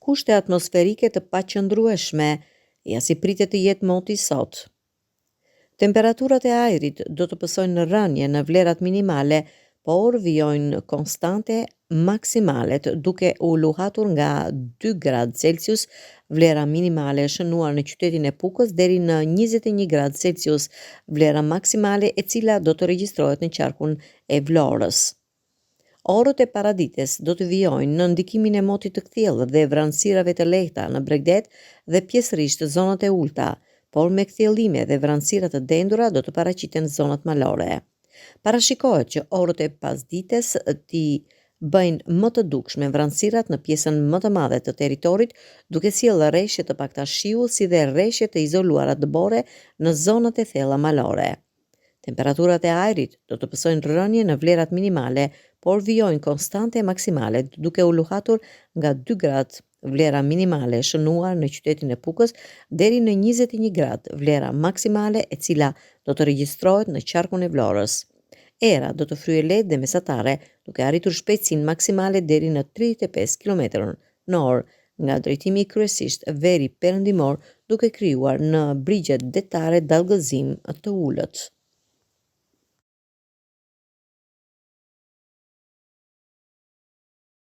Kushte atmosferike të paqëndrueshme, ja si pritet të jetë moti sot. Temperaturat e ajrit do të pësojnë në rënje në vlerat minimale, por vijojnë konstante maksimalet duke u luhatur nga 2 gradë Celsius vlera minimale e shënuar në qytetin e Pukës deri në 21 gradë Celsius vlera maksimale e cila do të regjistrohet në qarkun e Vlorës. Orët e paradites do të vijojnë në ndikimin e motit të kthjellët dhe vranësirave të lehta në Bregdet dhe pjesërisht zonat e ulta, por me kthjellime dhe vranësira të dendura do të paraqiten zonat malore. Parashikohet që orët e pasdites t'i bëjnë më të dukshme vranësirat në pjesën më të madhe të territorit, duke sjellë rreshje të pakta shiu si dhe rreshje të izoluara dëbore në zonat e thella malore. Temperaturat e ajrit do të pësojnë rënje në vlerat minimale, por vijojnë konstante maksimale duke u luhatur nga 2 gradë vlera minimale e shënuar në qytetin e Pukës deri në 21 gradë vlera maksimale e cila do të regjistrohet në qarkun e Vlorës. Era do të fryejë lehtë dhe mesatare duke arritur shpejtësinë maksimale deri në 35 km/h nga drejtimi kryesisht veri perëndimor duke krijuar në brigjet detare dallgëzim të ulët.